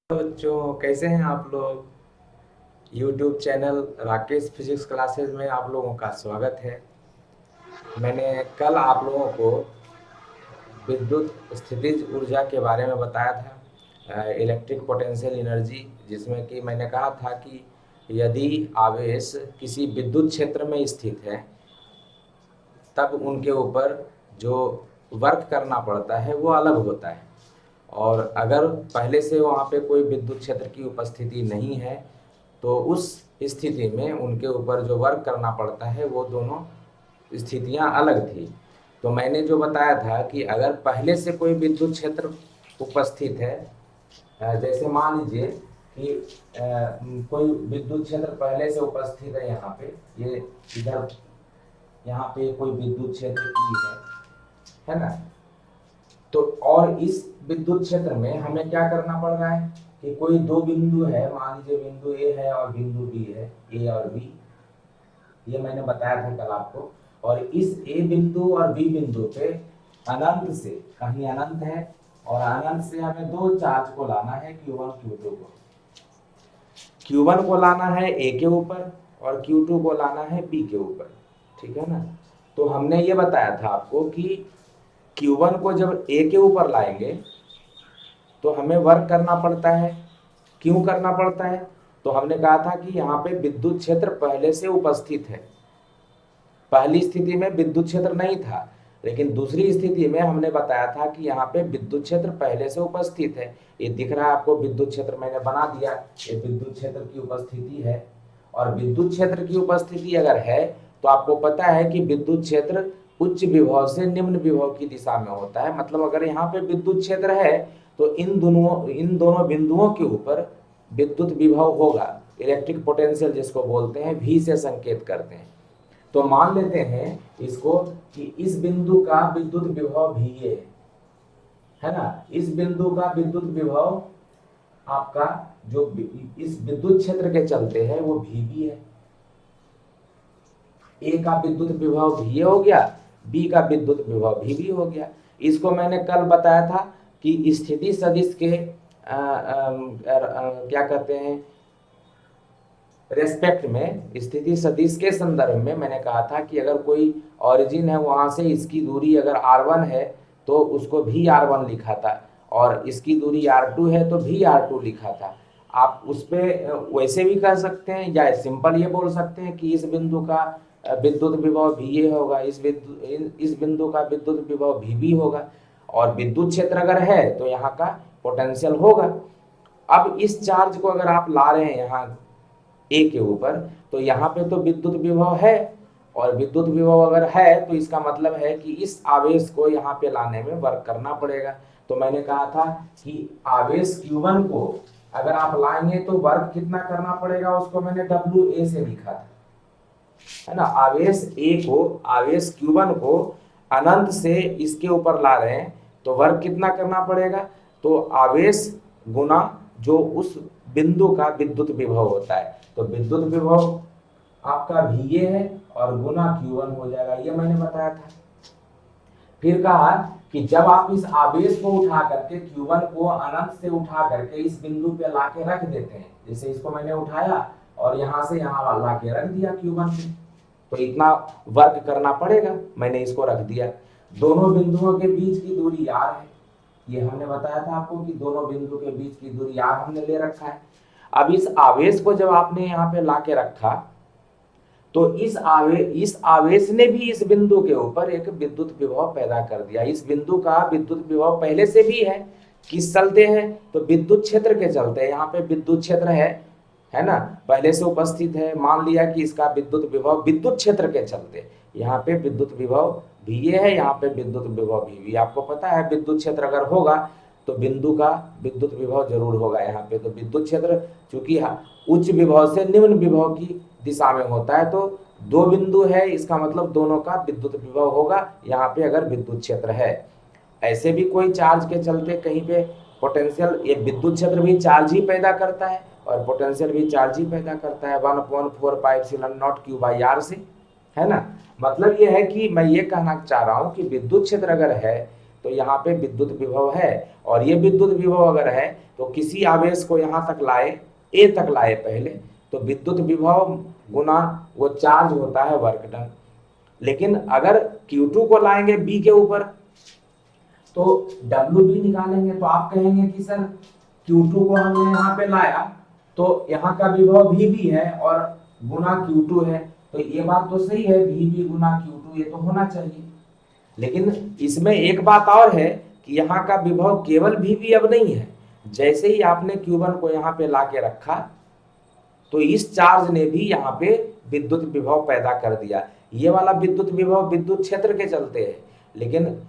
तो बच्चों कैसे हैं आप लोग। YouTube channel Rakesh physics classes में आप लोगों का स्वागत है। मैंने कल आप लोगों को विद्युत स्थितिज ऊर्जा के बारे में बताया था, इलेक्ट्रिक पोटेंशियल एनर्जी, जिसमें कि मैंने कहा था कि यदि आवेश किसी विद्युत क्षेत्र में स्थित है तब उनके ऊपर जो वर्क करना पड़ता है वो अलग होता है, और अगर पहले से वहाँ पे कोई विद्युत क्षेत्र की उपस्थिति नहीं है तो उस स्थिति में उनके ऊपर जो वर्क करना पड़ता है वो दोनों स्थितियाँ अलग थी। तो मैंने जो बताया था कि अगर पहले से कोई विद्युत क्षेत्र उपस्थित है, जैसे मान लीजिए कि कोई विद्युत क्षेत्र पहले से उपस्थित है यहाँ पे, ये इधर यहाँ पे कोई विद्युत क्षेत्र ई है ना। तो और इस विद्युत क्षेत्र में हमें क्या करना पड़ रहा है कि कोई दो बिंदु है, मान लीजिए बिंदु ए है और बिंदु बी है, ए और बी, ये मैंने बताया था कल आपको। और इस ए बिंदु और बी बिंदु पे अनंत से, कहीं अनंत है और अनंत से हमें दो चार्ज को लाना है, Q1 Q2 को। Q1 को लाना है ए के ऊपर और Q2 को लाना है बी के ऊपर, ठीक है ना। तो हमने ये बताया था आपको कि Q1 को जब ए के ऊपर लाएंगे तो हमें वर्क करना पड़ता है। क्यों करना पड़ता है? तो हमने कहा था कि यहाँ पे विद्युत क्षेत्र पहले से उपस्थित है। पहली स्थिति में विद्युत क्षेत्र नहीं था, लेकिन दूसरी स्थिति में हमने बताया था कि यहाँ पे विद्युत क्षेत्र पहले से उपस्थित है। ये दिख रहा है आपको, विद्युत क्षेत्र मैंने बना दिया, ये विद्युत क्षेत्र की उपस्थिति है। और विद्युत क्षेत्र की उपस्थिति अगर है तो आपको पता है कि विद्युत क्षेत्र उच्च विभव से निम्न विभव की दिशा में होता है। मतलब अगर यहाँ पे विद्युत क्षेत्र है तो इन दोनों बिंदुओं के ऊपर विद्युत विभव होगा। इलेक्ट्रिक पोटेंशियल जिसको बोलते हैं, V से संकेत करते हैं। तो मान लेते हैं इसको कि इस बिंदु का विद्युत विभव भी ये है ना। इस बिंदु का विद्युत विभव आपका जो इस विद्युत क्षेत्र के चलते है वो भी है। ए का विद्युत विभव भी हो गया, बी का विद्युत विभव भी हो गया। इसको मैंने कल बताया था कि स्थिति सदिश के क्या कहते हैं, रेस्पेक्ट में, स्थिति सदिश के संदर्भ में मैंने कहा था कि अगर कोई ओरिजिन है वहां से इसकी दूरी अगर r1 है तो उसको भी r1 लिखा था, और इसकी दूरी r2 है तो भी r2 लिखा था। आप उस पे वैसे भी कह सकते हैं या सिंपल ये बोल सकते हैं कि इस बिंदु का विद्युत विभव भी ये होगा, इस बिंदु का विद्युत विभव भी होगा, और विद्युत क्षेत्र अगर है तो यहाँ का पोटेंशियल होगा। अब इस चार्ज को अगर आप ला रहे हैं यहाँ ए के ऊपर तो यहाँ पे तो विद्युत विभव है, और विद्युत विभव अगर है तो इसका मतलब है कि इस आवेश को यहाँ पे लाने में वर्क करना पड़ेगा। तो मैंने कहा था कि आवेश Q1 को अगर आप लाएंगे तो वर्क कितना करना पड़ेगा, उसको मैंने WA से लिखा था, है ना। आवेश Q1 को अनंत से इसके ऊपर ला रहे हैं तो वर्क कितना करना पड़ेगा, तो आवेश गुना जो उस बिंदु का विद्युत विभव होता है, तो विद्युत विभव आपका VA है और गुना Q1 हो जाएगा, ये मैंने बताया था। फिर कहा कि जब आप इस आवेश को उठा करके Q1 को अनंत से उठा करके इस बिंदु पे लाके रख देते हैं, जैसे इसको मैंने उठाया और यहां से यहां लाके रख दिया Q1 पे, तो इतना वर्क करना पड़ेगा, मैंने इसको रख दिया। दोनों बिंदुओं के बीच की दूरी r है, ये हमने बताया था आपको कि दोनों बिंदु के बीच की दूरी r हमने ले रखा है। अब इस आवेश को जब आपने यहाँ पे लाके रखा तो इस आवेश ने भी इस बिंदु के ऊपर एक विद्युत विभव पैदा कर दिया। इस बिंदु का विद्युत विभव पहले से भी है, किस चलते हैं, तो विद्युत क्षेत्र के चलते। यहाँ पे विद्युत क्षेत्र है ना, पहले से उपस्थित है। मान लिया कि इसका विद्युत विभव विद्युत क्षेत्र के चलते, यहाँ पे विद्युत विभव भी ये है, यहाँ पे विद्युत विभव भी। आपको पता है विद्युत क्षेत्र अगर होगा तो बिंदु का विद्युत विभव जरूर होगा यहाँ पे। तो विद्युत क्षेत्र चूंकि उच्च विभव से निम्न विभव की दिशा में होता है, तो दो बिंदु है, इसका मतलब दोनों का विद्युत विभव होगा यहाँ पे अगर विद्युत क्षेत्र है। ऐसे भी कोई चार्ज के चलते कहीं पे पोटेंशियल, ये विद्युत क्षेत्र भी चार्ज ही पैदा करता है और पोटेंशियल भी चार्ज ही पैदा करता है, 1/4πε0 Q/r से, है ना। मतलब ये है कि मैं ये कहना चाह रहा हूँ कि विद्युत क्षेत्र अगर है तो यहाँ पे विद्युत विभव है। और ये विद्युत विभव अगर है तो किसी आवेश को यहाँ तक लाए, ए तक लाए पहले, तो विद्युत विभव गुना वो चार्ज होता है वर्क डन। लेकिन अगर Q2 को लाएंगे B के ऊपर तो WB निकालेंगे, तो आप कहेंगे कि सर Q2 को हमने यहाँ पे लाया तो यहाँ का विभव VB है और गुना Q2 है, तो ये बात तो सही है, VB गुना Q2 ये तो होना चाहिए। लेकिन इसमें एक बात और है कि यहाँ का विभव केवल VB अब नहीं है। जैसे ही आपने Q1 को यहाँ पे ला के रखा तो इस चार्ज ने भी यहाँ पे विद्युत विभव पैदा कर दिया। ये वाला विद्युत विभव विद्युत क्षेत्र के चलते है, लेकिन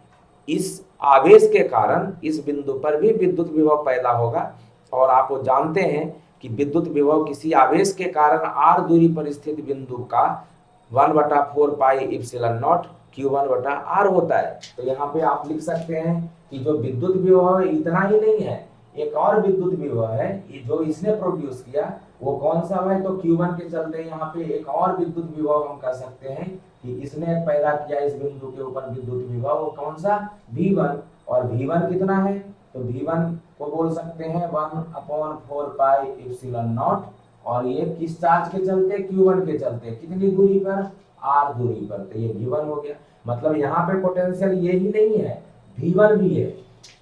इस आवेश के कारण इस बिंदु पर भी विद्युत विभव पैदा होगा। और आप वो जानते हैं कि विद्युत विभव किसी आवेश के कारण r दूरी पर स्थित बिंदु का 1/4 पाई इप्सिलॉन नॉट Q1/r होता है। तो यहाँ पे आप लिख सकते हैं कि जो विद्युत विभव है इतना ही नहीं है, एक और विद्युत विभव है जो इसने प्रोड्यूस किया, वो कौन सा है, तो Q1 के चलते यहाँ पे एक और विद्युत विभव हम कह सकते हैं कि इसने पैदा किया इस बिंदु के ऊपर विद्युत विभव, वो कौन सा, V1। और V1 कितना है, तो V1 को बोल सकते हैं 1/4 पाई इप्सिलॉन नॉट। और ये किस चार्ज के चलते, Q1 के चलते, कितनी दूरी पर, R दूरी पर, तो ये V1 हो गया। मतलब यहाँ पे पोटेंशियल ये ही नहीं है, V1 भी है।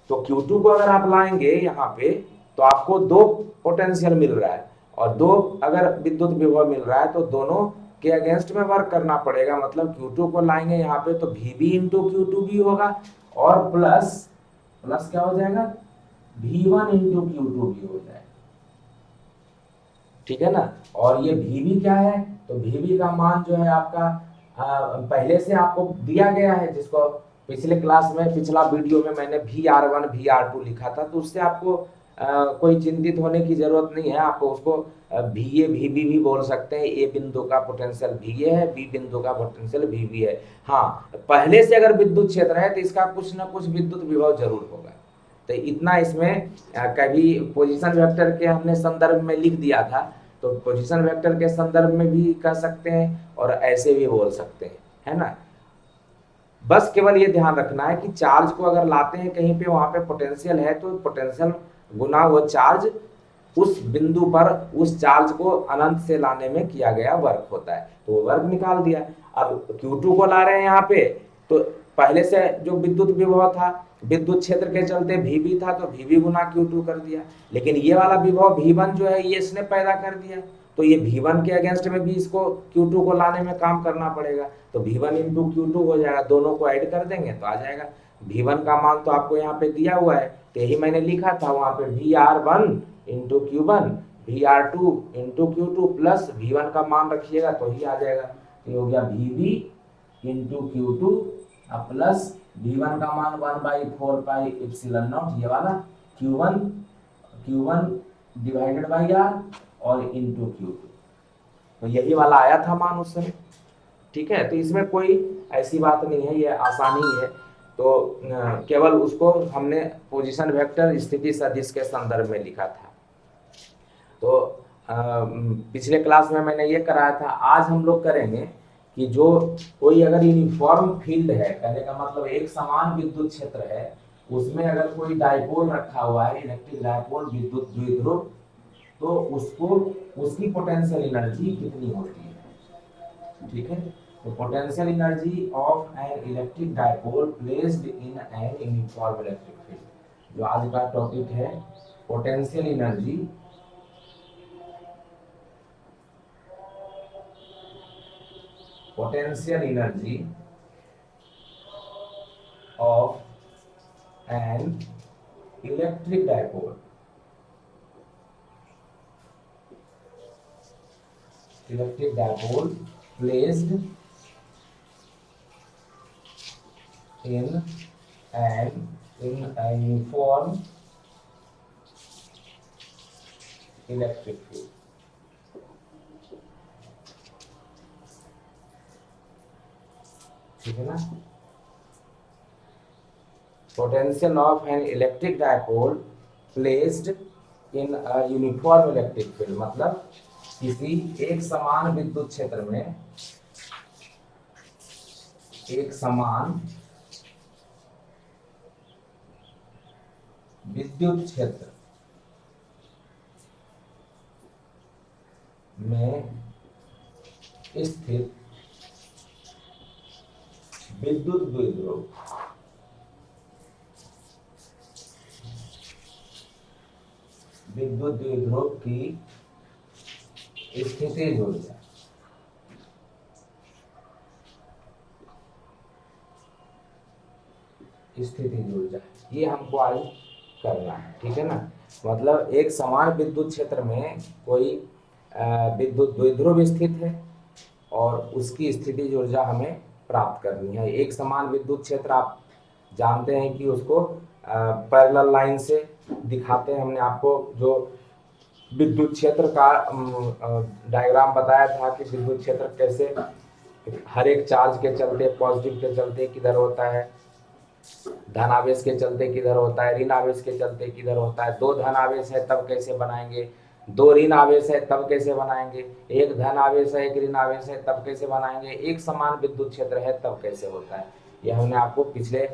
तो Q2 को अगर आप लाएंगे यहाँ पे तो आपको दो पोटेंशियल मिल रहा है, और दो अगर विद्युत विभव मिल रहा है तो दोनों के अगेंस्ट में वर्क करना पड़ेगा। मतलब Q2 को लाएंगे यहाँ पे तो VB इंटू Q2 भी होगा, और प्लस क्या हो जाएगा, V1 इंटू Q2 भी हो जाएगा, ठीक है ना। और ये VB क्या है, तो VB का मान जो है आपका पहले से आपको दिया गया है, जिसको पिछले क्लास में, पिछला वीडियो में मैंने VR1 VR2 लिखा था, तो उससे आपको कोई चिंतित होने की जरूरत नहीं है। आपको उसको VA VB भी बोल सकते हैं। ए बिंदु का पोटेंशियल VA है, बी बिंदु का पोटेंशियल VB है। हाँ, पहले से अगर विद्युत क्षेत्र है तो इसका कुछ ना कुछ विद्युत विभव जरूर होगा। तो इतना इसमें कभी पोजीशन वेक्टर के हमने संदर्भ में लिख दिया था, तो पोजीशन वेक्टर के संदर्भ में भी कह सकते हैं और ऐसे भी बोल सकते हैं, है ना। बस केवल ये ध्यान रखना है कि चार्ज को अगर लाते हैं कहीं पे, वहां पे पोटेंशियल है तो पोटेंशियल गुना वो चार्ज उस बिंदु पर उस चार्ज को अनंत से लाने में किया गया वर्क होता है, तो वो वर्क निकाल दिया। अब Q2 को ला रहे हैं यहाँ पे, तो पहले से जो विद्युत विभव था विद्युत क्षेत्र के चलते VB था, तो VB गुना Q2 कर दिया। लेकिन ये वाला विभव V1 जो है ये इसने पैदा कर दिया, तो ये V1 के अगेंस्ट में भी इसको Q2 को लाने में काम करना पड़ेगा, तो V1 इंटू Q2 हो जाएगा। दोनों को ऐड कर देंगे तो आ जाएगा। V1 का मान तो आपको यहाँ पे दिया हुआ है, तो यही मैंने लिखा था वहां पे, VR1 into Q1 VR2 into Q2 plus V1 का मान रखिएगा तो ही आ जाएगा। तो ये हो गया VB into Q2 plus V1 का मान 1/4 पाई इप्सिलॉन नॉट, ये वाला Q1 डिवाइडेड बाई R और इंटू Q2, तो यही वाला आया था मान उस समय, ठीक है। तो इसमें कोई ऐसी बात नहीं है, ये आसानी है। तो केवल उसको हमने पोजीशन वेक्टर स्थिति सदिश के संदर्भ में लिखा था। तो पिछले क्लास में मैंने ये कराया था। आज हम लोग करेंगे कि जो कोई अगर यूनिफॉर्म फील्ड है, कहने का मतलब एक समान विद्युत क्षेत्र है, उसमें अगर कोई डायपोल रखा हुआ है, इलेक्ट्रिक डायपोल विद्युत द्विध्रुव, तो उसको उसकी पोटेंशियल एनर्जी कितनी होती है, ठीक है। तो potential energy of an electric dipole placed in an uniform electric field, जो आज का टॉपिक है, potential energy of an electric dipole placed in a uniform electric field, ठीक है ना। Potential of an electric dipole placed in a uniform electric field, मतलब किसी एक समान विद्युत क्षेत्र में एक समान विद्युत क्षेत्र में स्थित विद्युत द्विध्रुव की स्थितिज ऊर्जा ये हमको आज करना है, ठीक है ना। मतलब एक समान विद्युत क्षेत्र में कोई विद्युत द्विध्रुव स्थित है और उसकी स्थितिज ऊर्जा हमें प्राप्त करनी है। एक समान विद्युत क्षेत्र आप जानते हैं कि उसको पैरेलल लाइन से दिखाते हैं। हमने आपको जो विद्युत क्षेत्र का डायग्राम बताया था कि विद्युत क्षेत्र कैसे हर एक चार्ज के चलते, पॉजिटिव के चलते किधर होता है, धन आवेश के चलते किधर होता है, ऋण आवेश के चलते किधर होता है। दो धन आवेश है तब कैसे बनाएंगे, दो ऋण आवेश है तब कैसे बनाएंगे, एक धन आवेश है एक ऋण आवेश है तब कैसे बनाएंगे, एक समान विद्युत क्षेत्र है तब कैसे होता है। ये हमने आपको पिछले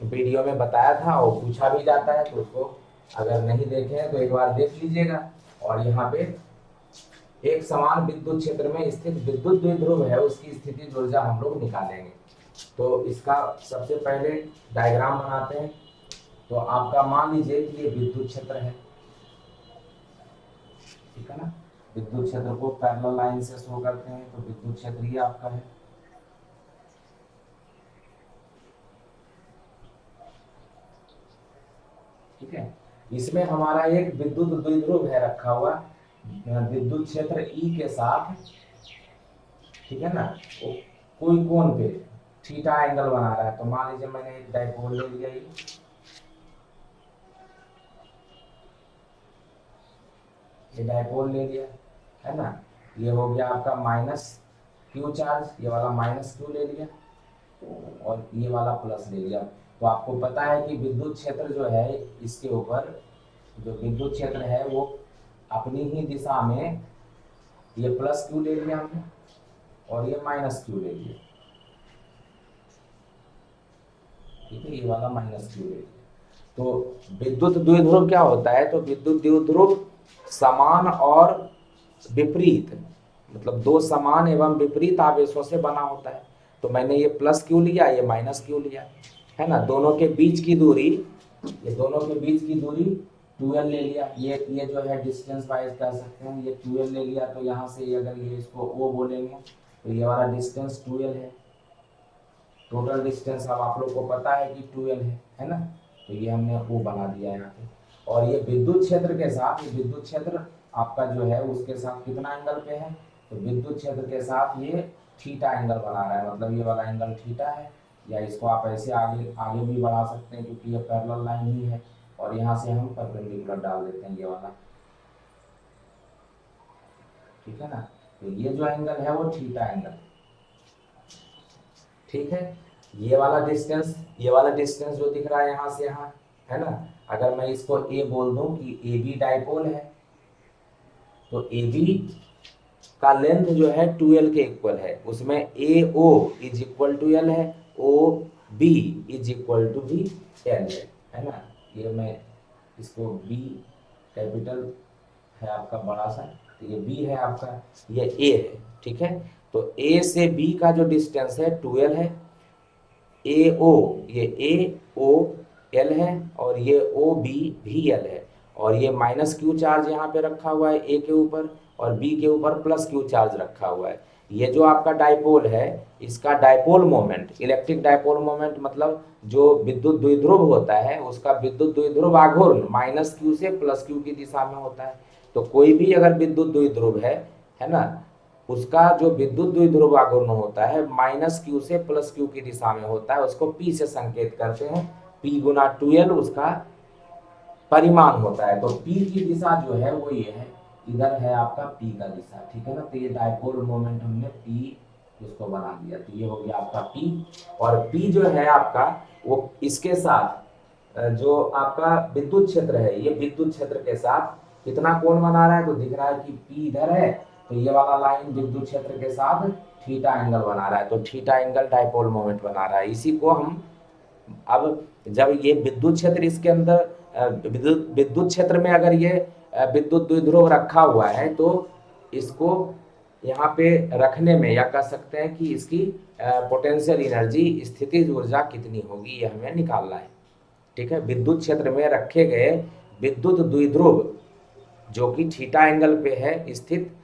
वीडियो में बताया था और पूछा भी जाता है, तो उसको अगर नहीं देखे हैं तो एक बार देख लीजिएगा। और यहाँ पे एक समान विद्युत क्षेत्र में स्थित विद्युत द्विध्रुव है, उसकी स्थितिज ऊर्जा हम लोग निकालेंगे। तो इसका सबसे पहले डायग्राम बनाते हैं। तो आपका मान लीजिए कि ये विद्युत क्षेत्र है, ठीक है ना। विद्युत क्षेत्र को पैरेलल लाइन से शो करते हैं, तो विद्युत क्षेत्र ये आपका है। ठीक है, इसमें हमारा एक विद्युत द्विध्रुव है रखा हुआ विद्युत क्षेत्र ई के साथ, ठीक है ना। कोई कोण पे थीटा एंगल बना रहा है। तो मान लीजिए मैंने एक डाइपोल ले लिया, ये डाइपोल ले लिया, है ना। ये हो गया आपका माइनस क्यू चार्ज, ये वाला माइनस क्यू ले लिया और ये वाला प्लस ले लिया। तो आपको पता है कि विद्युत क्षेत्र जो है इसके ऊपर जो विद्युत क्षेत्र है वो अपनी ही दिशा में, ये प्लस क्यू ले लिया हमने और ये माइनस क्यू ले लिया, ठीक है, ये वाला माइनस क्यू ले लिया। तो विद्युत द्विध्रुव क्या होता है, तो विद्युत द्विध्रुव समान और विपरीत, मतलब दो समान एवं विपरीत आवेशों से बना होता है। तो मैंने ये प्लस क्यू लिया, ये माइनस क्यू लिया, है ना। दोनों के बीच की दूरी, ये दोनों के बीच की दूरी 2l ले लिया। ये जो है डिस्टेंस वाइज कह सकते हैं, ये 2l ले लिया। तो यहाँ से अगर ये इसको O बोलेंगे तो ये वाला डिस्टेंस 2l है। टोटल डिस्टेंस अब आप लोग को पता है कि 2l है ना। तो ये हमने O बना दिया यहाँ पे। और ये विद्युत क्षेत्र के साथ, विद्युत क्षेत्र आपका जो है उसके साथ कितना एंगल पे है, तो विद्युत क्षेत्र के साथ ये थीटा एंगल बना रहा है, मतलब ये वाला एंगल थीटा है। या इसको आप ऐसे आगे आगे भी बढ़ा सकते हैं क्योंकि ये पैरेलल लाइन ही है। और यहाँ से हम परपेंडिकुलर डाल देते हैं ये वाला, ठीक है ना। तो ये जो एंगल है वो थीटा एंगल, ठीक है। ये वाला डिस्टेंस जो दिख रहा है यहाँ से यहाँ, है ना। अगर मैं इसको ए बोल दूं कि ए बी डाइपोल है, तो ए बी का लेंथ जो है 2l के इक्वल है। उसमें A O is equal to L है, O B is equal to भी एल है ना। ये मैं इसको बी कैपिटल है आपका बड़ा सा, तो ये बी है आपका, ये ए है, ठीक है। तो ए से बी का जो डिस्टेंस है 2l है। ए ओ, ये ए ओ एल है और ये ओ बी भी एल है। और ये माइनस क्यू चार्ज यहाँ पे रखा हुआ है ए के ऊपर और बी के ऊपर प्लस क्यू चार्ज रखा हुआ है। ये जो आपका डाइपोल है इसका dipole moment, electric dipole moment मतलब जो विद्युत द्विध्रुव होता है उसका विद्युत द्विध्रुव आघूर्ण माइनस क्यू से प्लस क्यू की दिशा में होता है। तो कोई भी अगर विद्युत द्विध्रुव है ना, उसका जो विद्युत द्विध्रुव आघूर्ण होता है माइनस क्यू से प्लस क्यू की दिशा में होता है, उसको पी से संकेत करते हैं। पी गुना 2l उसका परिमाण होता है। तो पी की दिशा जो है वो ये है, इधर है आपका पी का दिशा, ठीक है ना। तो ये डाइपोल मोमेंट हमने पी उसको बना दिया, तो ये हो गया आपका पी। और पी जो है आपका वो इसके साथ जो आपका विद्युत क्षेत्र है, ये विद्युत क्षेत्र के साथ कितना कोण बना रहा है, तो दिख रहा है कि पी इधर है, तो ये वाला लाइन विद्युत क्षेत्र के साथ थीटा एंगल बना रहा है। तो थीटा एंगल डाइपोल मोमेंट बना रहा है। इसी को हम अब जब ये विद्युत क्षेत्र इसके अंदर विद्युत विद्युत क्षेत्र में अगर ये विद्युत द्विध्रुव रखा हुआ है तो इसको यहाँ पे रखने में, या कह सकते हैं कि इसकी पोटेंशियल एनर्जी, स्थितिज ऊर्जा कितनी होगी, ये हमें निकालना है। ठीक है, विद्युत क्षेत्र में रखे गए विद्युत द्विध्रुव जो कि थीटा एंगल पे है स्थित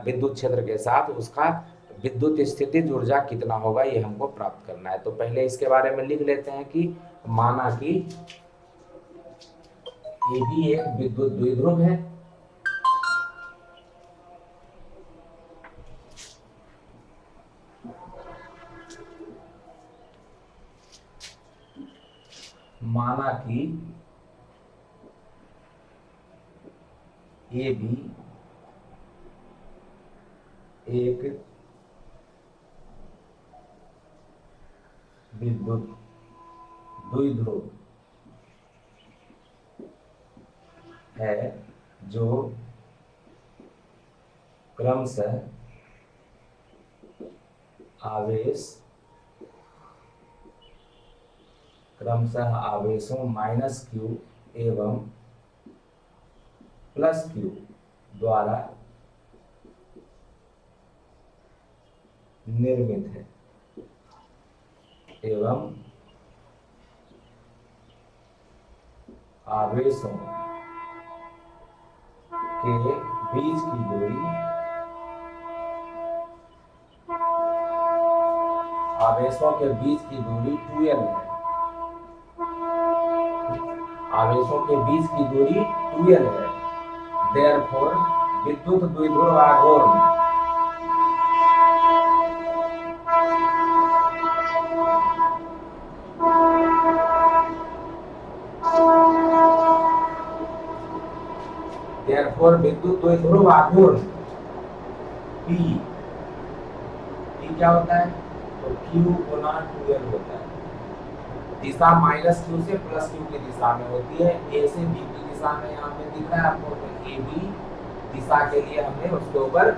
विद्युत क्षेत्र के साथ, उसका विद्युत स्थितिज ऊर्जा कितना होगा ये हमको प्राप्त करना है। तो पहले इसके बारे में लिख लेते हैं कि माना कि ये भी एक विद्युत द्विध्रुव है, माना कि ये भी एक विद्युत द्विध्रुव है जो क्रमशः आवेशों -q एवं +q द्वारा निर्मित है, एवं आवेशों के बीच की दूरी, आवेशों के बीच की दूरी 2l है। आवेशों के बीच की दूरी 2l है। देयरफॉर विद्युत द्विध्रुव आघूर्ण विद्युत द्विध्रुव आघूर्ण P क्या होता है, तो Q गुना 2l होता है। दिशा -q से +q की दिशा में होती है। A से B की दिशा में यहाँ पे दिख रहा है आपको, तो AB दिशा के लिए हमने उसके ऊपर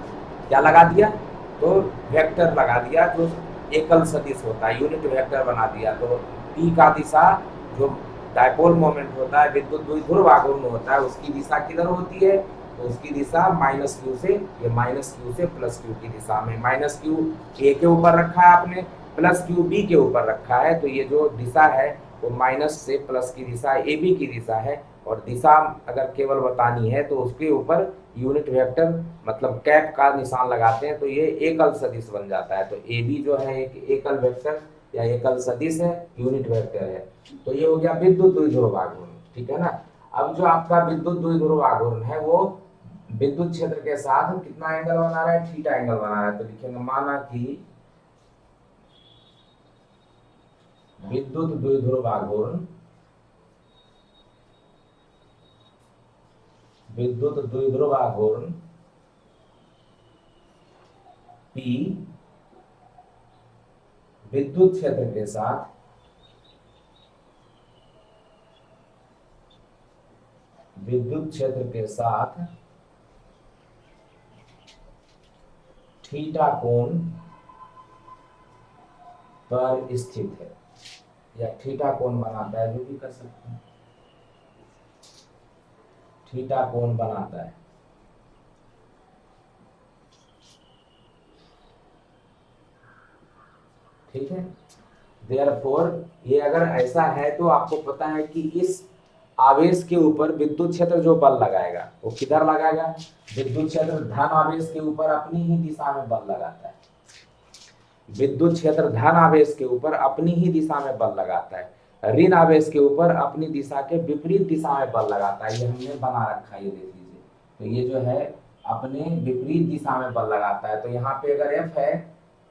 क्या लगा दिया, तो वेक्टर लगा दिया जो एकल सदिश होता है, यूनिट वेक्टर बना दिया। तो P का दिशा जो डायपोल मोमेंट होता है, विद्युत द्विध्रुव आघूर्ण होता है, उसकी दिशा किधर होती है, तो उसकी दिशा -q से, ये -q से +q की दिशा में। -q A के ऊपर रखा है आपने, +q B के ऊपर रखा है, तो ये जो दिशा है वो माइनस से प्लस की दिशा AB की दिशा है। और दिशा अगर केवल बतानी है तो उसके ऊपर यूनिट वेक्टर मतलब कैप का निशान लगाते हैं, तो ये एकल सदिश बन जाता है। तो AB जो है एक एकल वेक्टर या एकल सदिश है, यूनिट वेक्टर है। तो ये हो गया विद्युत द्विध्रुव आघूर्ण, ठीक है ना। अब जो आपका विद्युत द्विध्रुव आघूर्ण है वो विद्युत क्षेत्र के साथ कितना एंगल बना रहा है, थीटा एंगल बना रहा है। तो लिखेंगे माना कि विद्युत द्विध्रुव आघूर्ण, विद्युत द्विध्रुव आघूर्ण P विद्युत क्षेत्र के साथ थीटा कोण पर स्थित है, या थीटा कोण बनाता है, जो भी कर सकते हैं, थीटा कोण बनाता है। ठीक है, देयरफॉर ये अगर ऐसा है तो आपको पता है कि इस आवेश के ऊपर विद्युत क्षेत्र जो बल लगाएगा वो किधर लगाएगा, विद्युत क्षेत्र धन आवेश के ऊपर अपनी ही दिशा में बल लगाता है। विद्युत क्षेत्र धन आवेश के ऊपर अपनी ही दिशा में बल लगाता है, ऋण आवेश के ऊपर अपनी दिशा के विपरीत दिशा में बल लगाता है। ये हमने बना रखा है, ये देख लीजिए। तो ये जो है अपने विपरीत दिशा में बल लगाता है। तो यहाँ पे अगर F है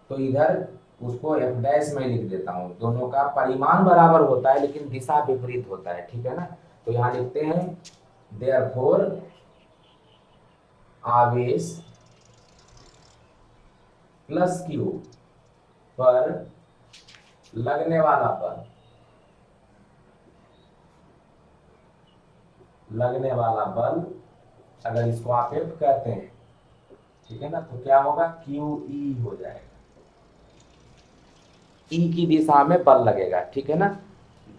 तो इधर उसको F' में लिख देता हूँ। दोनों का परिमाण बराबर होता है लेकिन दिशा विपरीत होता है, ठीक है ना। तो यहाँ लिखते हैं देयरफॉर आवेश +q पर लगने वाला बल, अगर इसको आप F कहते हैं, ठीक है ना, तो क्या होगा, QE हो जाएगा। E की दिशा में बल लगेगा, ठीक है ना।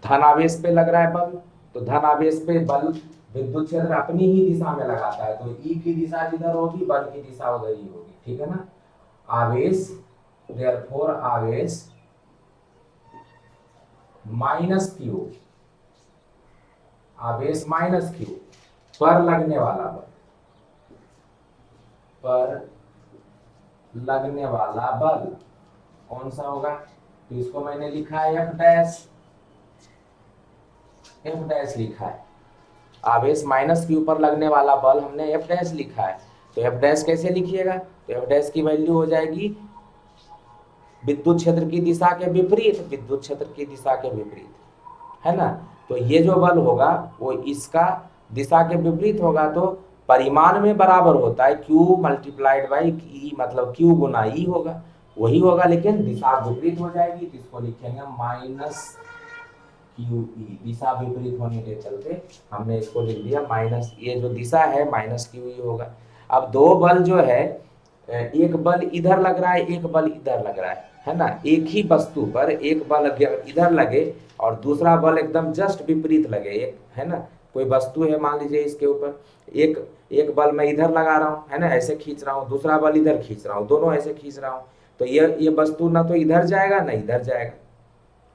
धन आवेश पे लग रहा है बल, तो धन आवेश पे बल विद्युत क्षेत्र अपनी ही दिशा में लगाता है, तो ई की दिशा जिधर होगी बल की दिशा उधर ही होगी, ठीक है ना। आवेश देयरफॉर आवेश माइनस क्यू, आवेश माइनस क्यू पर लगने वाला बल, पर लगने वाला बल कौन सा होगा, तो इसको मैंने लिखा है एफ डैश, एफ डैश लिखा है। आवेश माइनस क्यू पर लगने वाला बल हमने एफ डैश लिखा है। तो एफ डैश कैसे लिखिएगा, तो एफ डैश की वैल्यू हो जाएगी विद्युत क्षेत्र की दिशा के विपरीत, विद्युत क्षेत्र की दिशा के विपरीत, है ना। तो ये जो बल होगा वो इसका दिशा के विपरीत होगा, तो परिमाण में बराबर होता है Q मल्टीप्लाइड बाई ई, मतलब Q गुना ई होगा, वही होगा, लेकिन दिशा विपरीत हो जाएगी, तो इसको लिखेंगे माइनस क्यू ई, दिशा विपरीत होने के चलते हमने इसको लिख दिया माइनस, ये जो दिशा है माइनस क्यू ई होगा। अब दो बल जो है, एक बल इधर लग रहा है, एक बल इधर लग रहा है ना। एक ही वस्तु पर एक बल इधर लगे और दूसरा बल एकदम जस्ट विपरीत लगे, एक है ना, कोई वस्तु है मान लीजिए इसके ऊपर, एक एक बल मैं इधर लगा रहा हूँ, है ना, ऐसे खींच रहा हूँ, दूसरा बल इधर खींच रहा हूँ, दोनों ऐसे खींच रहा हूँ, तो ये वस्तु ना तो इधर जाएगा ना इधर जाएगा,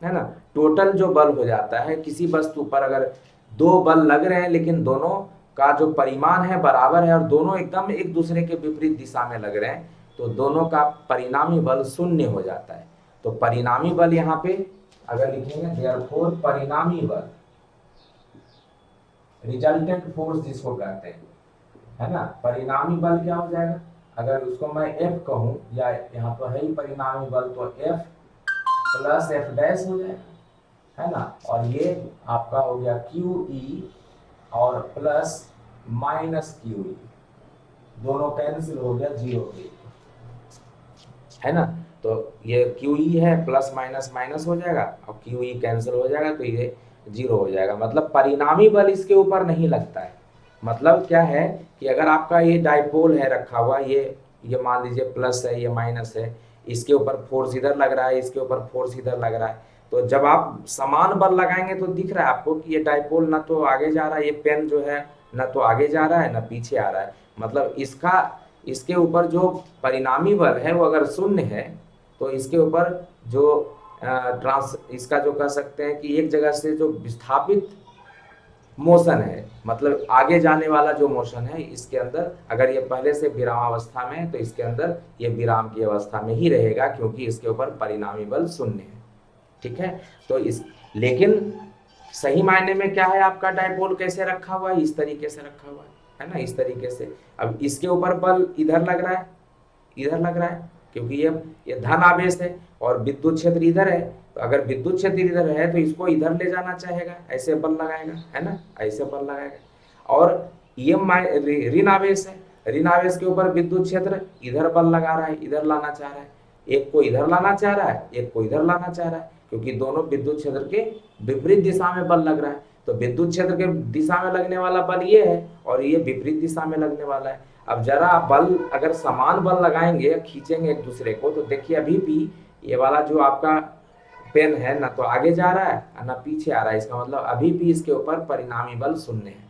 है ना। टोटल जो बल हो जाता है किसी वस्तु पर, अगर दो बल लग रहे हैं लेकिन दोनों का जो परिमाण है बराबर है और दोनों एकदम एक दूसरे के विपरीत दिशा में लग रहे हैं, तो दोनों का परिणामी बल शून्य हो जाता है। तो परिणामी बल यहाँ पे अगर लिखेंगे देयरफॉर परिणामी बल, रिजल्टेंट फोर्स जिसको कहते हैं, है ना, परिणामी बल क्या हो जाएगा, अगर उसको मैं एफ कहूं, या यहाँ तो है ही परिणामी बल, तो एफ प्लस एफ डैश हो जाएगा, है ना। और ये आपका हो गया क्यू ई और प्लस माइनस क्यू ई, दोनों कैंसिल हो गया जीरो के, है ना। तो ये क्यू ई है, प्लस माइनस माइनस हो जाएगा और क्यू ई कैंसिल हो जाएगा, तो ये जीरो हो जाएगा, मतलब परिणामी बल इसके ऊपर नहीं लगता है। मतलब क्या है कि अगर आपका ये डाइपोल है रखा हुआ, ये मान लीजिए प्लस है, ये माइनस है, इसके ऊपर फोर्स इधर लग रहा है, इसके ऊपर फोर्स इधर लग रहा है, तो जब आप समान बल लगाएंगे तो दिख रहा है आपको कि ये डाइपोल ना तो आगे जा रहा है, ये पेन जो है ना तो आगे जा रहा है ना पीछे आ रहा है, मतलब इसके ऊपर जो परिणामी बल है वो अगर शून्य है, तो इसके ऊपर जो इसका जो कह सकते हैं कि एक जगह से जो विस्थापित मोशन है, मतलब आगे जाने वाला जो मोशन है, इसके अंदर अगर ये पहले से विरामावस्था में है तो इसके अंदर ये विराम की अवस्था में ही रहेगा, क्योंकि इसके ऊपर परिणामी बल शून्य है, ठीक है। तो लेकिन सही मायने में क्या है, आपका डायपोल कैसे रखा हुआ है, इस तरीके से रखा हुआ है ना, इस तरीके से। अब इसके ऊपर बल इधर लग रहा है, इधर लग रहा है, क्योंकि ये धन आवेश है और विद्युत क्षेत्र इधर है, तो अगर विद्युत क्षेत्र इधर है तो इसको इधर ले जाना चाहेगा, ऐसे बल लगाएगा, है ना, ऐसे बल लगाएगा। और ये ऋण आवेश है, ऋण आवेश के ऊपर विद्युत क्षेत्र इधर बल लगा रहा है, इधर लाना चाह रहा है, एक को इधर लाना चाह रहा है, एक को इधर लाना चाह रहा है, क्योंकि दोनों विद्युत क्षेत्र के विपरीत दिशा में बल लग रहा है। तो विद्युत क्षेत्र के दिशा में लगने वाला बल ये है और ये विपरीत दिशा में लगने वाला है। अब जरा बल अगर समान बल लगाएंगे, खींचेंगे एक दूसरे को, तो देखिए अभी भी ये वाला जो आपका पेन है ना तो आगे जा रहा है ना पीछे आ रहा है, इसका मतलब अभी भी इसके ऊपर परिणामी बल शून्य है।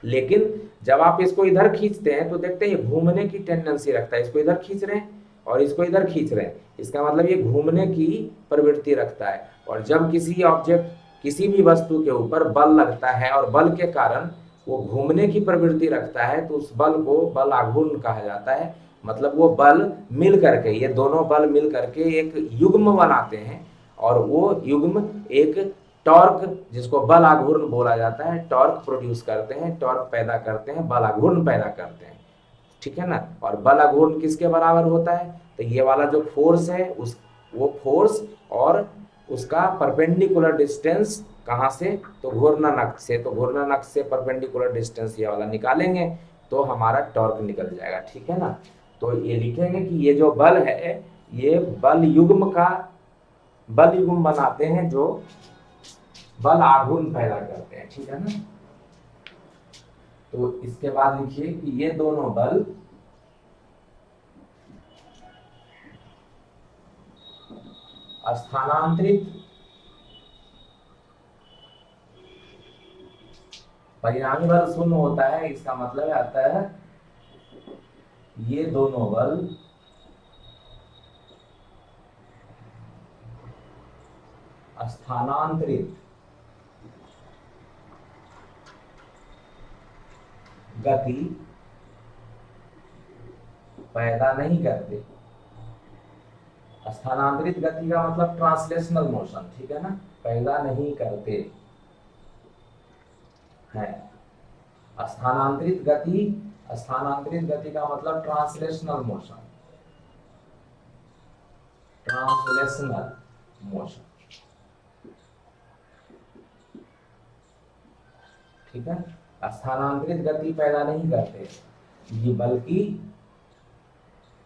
लेकिन जब आप इसको इधर खींचते हैं तो देखते हैं ये घूमने की टेंडेंसी रखता है, इसको इधर खींच रहे हैं और इसको इधर खींच रहे हैं, इसका मतलब ये घूमने की प्रवृत्ति रखता है। और जब किसी ऑब्जेक्ट, किसी भी वस्तु के ऊपर बल लगता है और बल के कारण वो घूमने की प्रवृत्ति रखता है, तो उस बल को बल आघूर्ण कहा जाता है। मतलब वो बल मिल करके, ये दोनों बल मिल करके एक युग्म बनाते हैं और वो युग्म एक टॉर्क, जिसको बल आघूर्ण बोला जाता है, टॉर्क प्रोड्यूस करते हैं, टॉर्क पैदा करते हैं, बल आघूर्ण पैदा करते हैं, ठीक है ना। और बल आघूर्ण किसके बराबर होता है, तो ये वाला जो फोर्स है उस वो फोर्स और उसका परपेंडिकुलर डिस्टेंस कहाँ से, तो घूर्णन अक्ष से, तो घूर्णन अक्ष से परपेंडिकुलर डिस्टेंस ये वाला निकालेंगे तो हमारा टॉर्क निकल जाएगा, ठीक है ना। तो ये लिखेंगे कि ये जो बल है ये बल युग्म बनाते हैं जो बल आघूर्ण पैदा करते हैं, ठीक है ना। तो इसके बाद लिखिए कि ये दोनों बल स्थानांतरित परिणामी बल शून्य होता है, इसका मतलब है अतः ये दोनों बल स्थानांतरित गति पैदा नहीं करते। स्थानांतरित गति का मतलब ट्रांसलेशनल मोशन, ठीक है ना, पैदा नहीं करते हैं। स्थानांतरित गति, स्थानांतरित गति का मतलब ट्रांसलेशनल मोशन, ट्रांसलेशनल मोशन, ठीक है। स्थानांतरित गति पैदा नहीं करते ये, बल्कि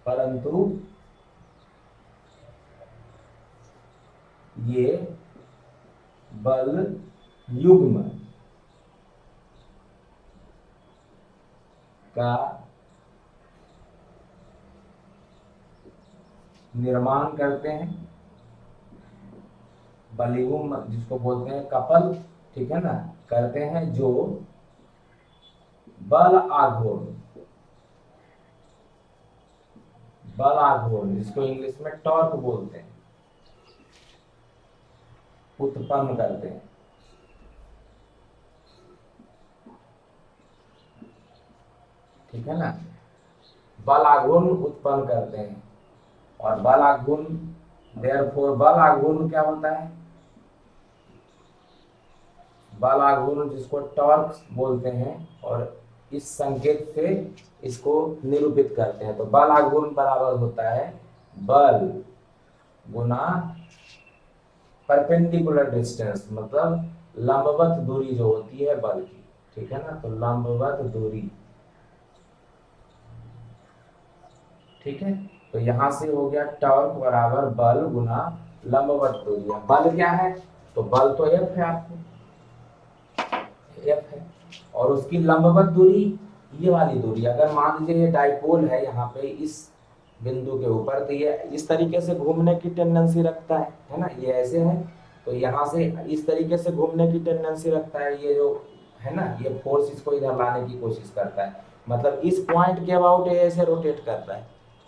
परंतु ये बल युग्म का निर्माण करते हैं। बलयुग्म जिसको बोलते हैं कपल, ठीक है ना, करते हैं, जो बल आघूर्ण, बल आघूर्ण जिसको इंग्लिश में टॉर्क बोलते हैं, उत्पन्न करते हैं। ठीक है ना, बल आघूर्ण उत्पन्न करते हैं। और बल आघूर्ण, देयरफॉर बल आघूर्ण क्या होता है? बल आघूर्ण जिसको टॉर्क बोलते हैं, और इस संकेत से इसको निरूपित करते हैं। तो बल आघूर्ण बराबर होता है बल गुना परपेंडिकुलर डिस्टेंस, मतलब लंबवत दूरी जो होती है बल की, ठीक है ना, तो लंबवत दूरी, ठीक है। तो यहां से हो गया टॉर्क बराबर बल गुना लंबवत दूरी। बल क्या है? तो बल तो एफ है, आपको एफ है, और उसकी लंबवत दूरी ये वाली दूरी। अगर मान लीजिए ये डाइपोल है यहाँ पे इस बिंदु के ऊपर, तो ये इस तरीके से घूमने की टेंडेंसी रखता है ना, ये ऐसे है, तो यहाँ से इस तरीके से घूमने की टेंडेंसी रखता है। ये जो है ना, ये फोर्स इसको इधर लाने की कोशिश करता है, मतलब इस पॉइंट के अबाउट ये ऐसे रोटेट करता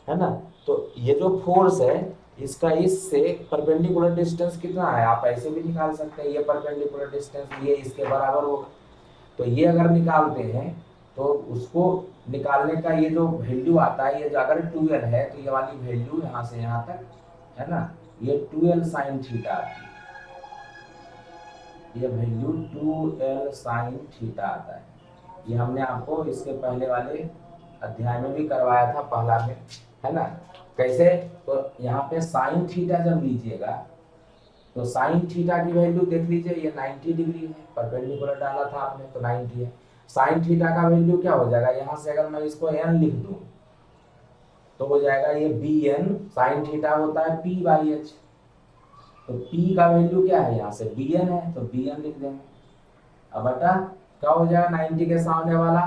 है ना। तो ये जो फोर्स है इसका इससे परपेंडिकुलर डिस्टेंस कितना है, आप ऐसे भी निकाल सकते हैं। ये परपेंडिकुलर डिस्टेंस ये इसके बराबर होगा, तो ये अगर निकालते हैं तो उसको निकालने का ये जो वैल्यू आता है, ये जो अगर 12 है तो ये वाली वैल्यू यहाँ से यहाँ तक है ना, ये 12 साइन थीटा आती है, ये वैल्यू 2l साइन थीटा आता है। ये हमने आपको इसके पहले वाले अध्याय में भी करवाया था, पहला में, है ना। कैसे? तो यहाँ पे साइन थीटा जब लीजिएगा तो साइन थीटा की वैल्यू देख लीजिए, ये 90 डिग्री है, परपेंडिकुलर डाला था आपने तो 90 है। साइन थीटा का वैल्यू क्या हो जाएगा, यहाँ से अगर मैं इसको n लिख दूं तो हो जाएगा ये bn, साइन थीटा होता है p/h, तो p का वैल्यू क्या है, यहाँ से bn है तो bn लिख देंगे। अब बटा क्या हो जाएगा, 90 के सामने वाला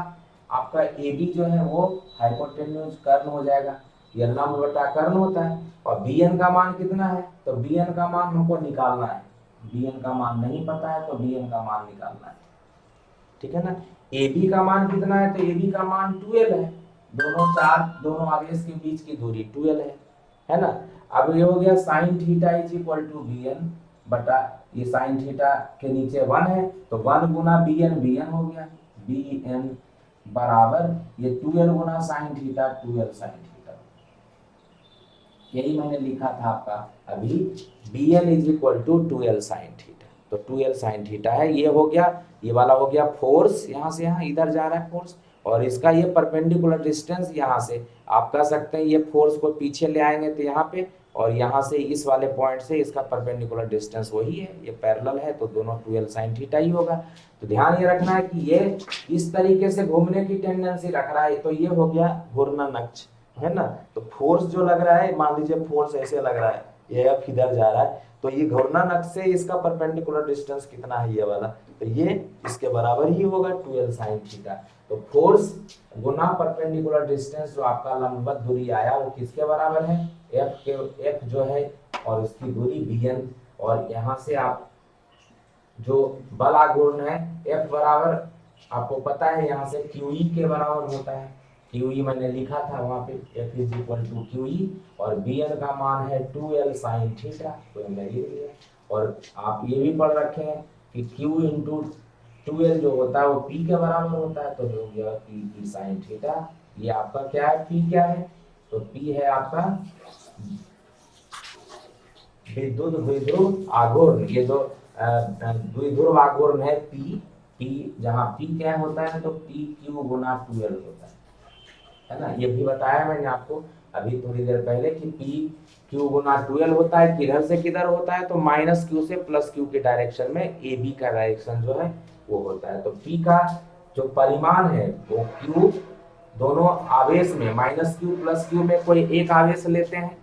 आपका AB जो है वो हाइपोटेन्यूज कर्ण हो जाएगा, ये लंब बटा कर्ण होता है। और bn का मान कितना है, तो bn का मान हमको निकालना है, bn का मान नहीं पता है तो bn का मान निकालना है, ठीक है ना। AB का मान कितना है, तो AB का मान 12 है, दोनों आवेश के बीच की दूरी 12 है ना। अब ये हो गया sine theta is equal to bn बटा, ये साइन थीटा के नीचे 1 है तो 1 गुना bn हो गया, bn बराबर ये 12 गुना साइन थीटा 12 साइन थीटा, यही मैंने लिखा था आपका अभी, bn is equal to 12 sine theta, तो 12 साइन थीटा है। ये हो गया, ये वाला हो गया फोर्स, यहाँ से यहाँ इधर जा रहा है फोर्स, और इसका ये परपेंडिकुलर डिस्टेंस यहाँ से आप कह सकते हैं, ये फोर्स को पीछे ले आएंगे तो यहाँ पे, और यहाँ से इस वाले पॉइंट से इसका परपेंडिकुलर डिस्टेंस वही है, ये पैरेलल है तो दोनों 12 साइन थीटा ही होगा। तो ध्यान ये रखना है कि ये इस तरीके से घूमने की टेंडेंसी रख रहा है, तो ये हो गया घूर्णन अक्ष, है ना। तो फोर्स जो लग रहा है, मान लीजिए फोर्स ऐसे लग रहा है, ये अब इधर जा रहा है, तो ये घूर्णन अक्ष से इसका परपेंडिकुलर डिस्टेंस कितना है, ये वाला, तो ये इसके बराबर ही होगा 12 साइन थीटा। तो फोर्स गुना परपेंडिकुलर डिस्टेंस जो आपका लंबवत दूरी आया वो किसके बराबर है, एफ जो है और इसकी दूरी bn, और यहाँ से आप जो बल आघूर्ण है F बराबर आपको पता है यहाँ से QE के बराबर होता है, QE मैंने लिखा था वहाँ पे F is equal to QE, और Bn का मान है 2L साइन थीटा, तो हमने लिख दिया। और आप ये भी पढ़ रखे हैं कि Q इंटू 2L जो होता है वो P के बराबर होता है, तो हो गया P की साइन थीटा। ये आपका क्या है, P क्या है, तो P है आपका विद्युत द्विध्रुव आघूर्ण। ये जो द्विध्रुव आघूर्ण है P जहाँ P क्या होता है, तो PQ गुना 2L होता है ना। ये भी बताया मैंने आपको अभी थोड़ी देर पहले कि PQ गुना 2L होता है, किधर से किधर होता है, तो माइनस Q से प्लस Q के डायरेक्शन में, AB का डायरेक्शन जो है वो होता है। तो P का जो परिमाण है वो Q, दोनों आवेश में माइनस Q प्लस Q में कोई एक आवेश लेते हैं,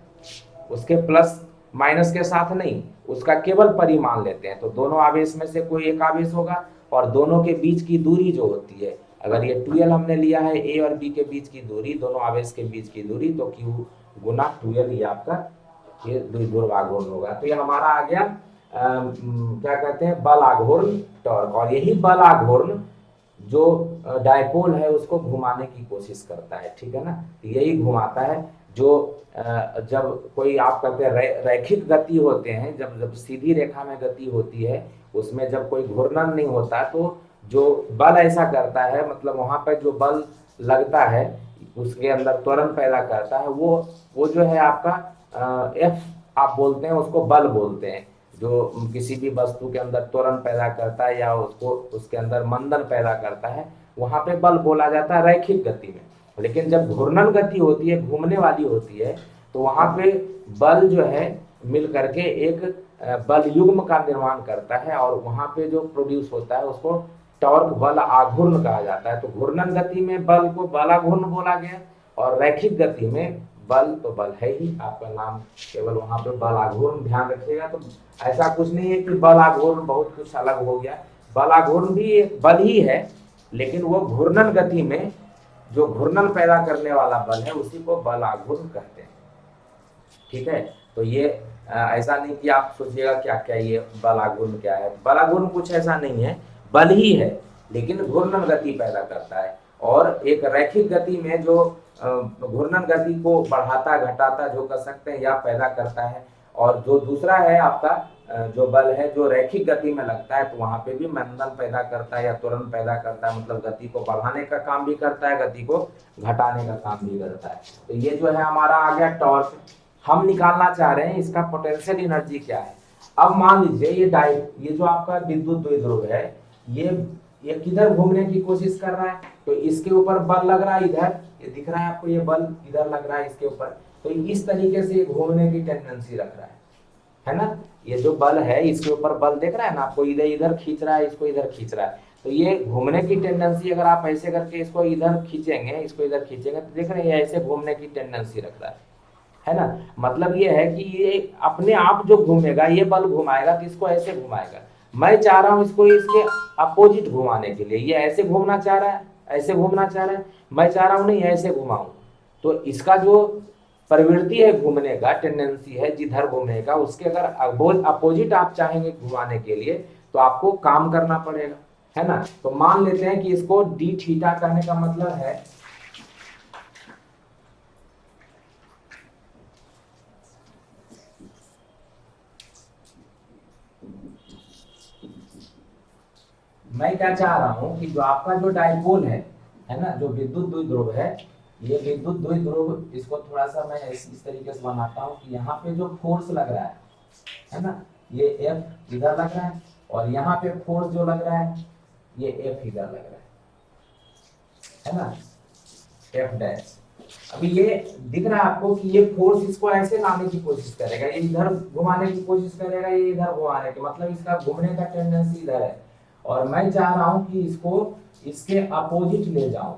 उसके प्लस माइनस के साथ नहीं, उसका केवल परिमाण लेते हैं, तो दोनों आवेश में से कोई एक आवेश होगा, और दोनों के बीच की दूरी जो होती है, अगर ये 2L हमने लिया है, A और B के बीच की दूरी, दोनों आवेश के बीच की दूरी, तो Q गुना 2L ये आपका ये द्विध्रुव आघूर्ण होगा। तो ये हमारा आ गया क्या कहते हैं, बल आघूर्ण टॉर्क। और यही बल आघूर्ण जो डायपोल है उसको घुमाने की कोशिश करता है, ठीक है ना, यही घुमाता है। जो जब कोई आप कहते हैं रैखिक गति होते हैं, जब जब सीधी रेखा में गति होती है, उसमें जब कोई घूर्णन नहीं होता, तो जो बल ऐसा करता है, मतलब वहां पर जो बल लगता है उसके अंदर त्वरण पैदा करता है, वो जो है आपका एफ आप बोलते हैं, उसको बल बोलते हैं। जो किसी भी वस्तु के अंदर त्वरण पैदा करता है या उसको उसके अंदर मंदन पैदा करता है, वहां पे बल बोला जाता है रैखिक गति में। लेकिन जब घूर्णन गति होती है, घूमने वाली होती है, तो वहां पे बल जो है मिल करके एक बल युग्म का निर्माण करता है, और वहां पे जो प्रोड्यूस होता है उसको टॉर्क बल आघूर्ण कहा जाता है। तो घूर्णन गति में बल को बलाघूर्ण बोला गया, और रैखिक गति में बल तो बल है ही, आपका नाम केवल वहां पे बल आघूर्ण ध्यान रखिएगा। तो ऐसा कुछ नहीं है कि बल आघूर्ण बहुत कुछ अलग हो गया, बल आघूर्ण भी एक बल ही है, लेकिन वो घूर्णन गति में जो घूर्णन पैदा करने वाला बल है उसी को बल आघूर्ण कहते हैं, ठीक है। तो ये ऐसा नहीं कि आप सोचिएगा क्या क्या ये बल आघूर्ण क्या है, बल आघूर्ण कुछ ऐसा नहीं है, बल ही है, लेकिन घूर्णन गति पैदा करता है। और एक रैखिक गति में जो घूर्णन गति को बढ़ाता घटाता जो कर सकते हैं या पैदा करता है, और जो दूसरा है आपका जो बल है जो रैखिक गति में लगता है, तो वहां पे भी मंदन पैदा करता है या त्वरण पैदा करता है, मतलब गति को बढ़ाने का काम भी करता है, गति को घटाने का काम भी करता है। तो ये जो है हमारा आ गया टॉर्क। हम निकालना चाह रहे हैं इसका पोटेंशियल एनर्जी क्या है। अब मान लीजिए ये जो आपका विद्युत द्विध्रुव है, ये किधर घूमने की कोशिश कर रहा है, तो इसके ऊपर बल लग रहा है, इधर ये दिख रहा है आपको, ये बल इधर लग रहा है इसके ऊपर, तो इस तरीके से ये घूमने की टेंडेंसी रख रहा है ना। ये जो बल है इसके ऊपर बल देख रहा है ना आपको, इधर इधर खींच रहा है, इसको इधर खींच रहा है, तो ये घूमने की टेंडेंसी अगर आप ऐसे करके इसको इधर खींचेंगे, इसको इधर खींचेंगे, तो देख रहे हैं ऐसे घूमने की टेंडेंसी रख रहा है ना। मतलब ये है कि ये अपने आप जो घूमेगा, ये बल घुमाएगा तो इसको ऐसे घुमाएगा। मैं चाह रहा हूं इसको इसके अपोजिट घुमाने के लिए, ये ऐसे घूमना चाह रहा है, ऐसे घूमना चाह रहा है, मैं चाह रहा हूं नहीं ऐसे घुमाऊं, तो इसका जो प्रवृत्ति है घूमने का, टेंडेंसी है जिधर घूमेगा, उसके अगर अपोजिट आप चाहेंगे घुमाने के लिए, तो आपको काम करना पड़ेगा, है ना। तो मान लेते हैं कि इसको डी थीटा कहने का मतलब है मैं क्या चाह रहा हूं कि जो आपका जो डाइपोल है ना, जो विद्युत द्विध्रुव है, ये विद्युत द्विध्रुव, इसको थोड़ा सा मैं इस तरीके से बनाता हूं कि यहाँ पे जो फोर्स लग रहा है ना, ये F इधर लग रहा है, और यहाँ पे फोर्स जो लग रहा है ये F इधर लग रहा है ना, F डैश। अभी ये दिख रहा है आपको कि ये फोर्स इसको ऐसे लाने की कोशिश करेगा, ये इधर घुमाने की कोशिश करेगा, ये इधर घुमाने की, मतलब इसका घूमने का टेंडेंसी इधर है, और मैं चाह रहा हूं कि इसको इसके अपोजिट ले जाऊं,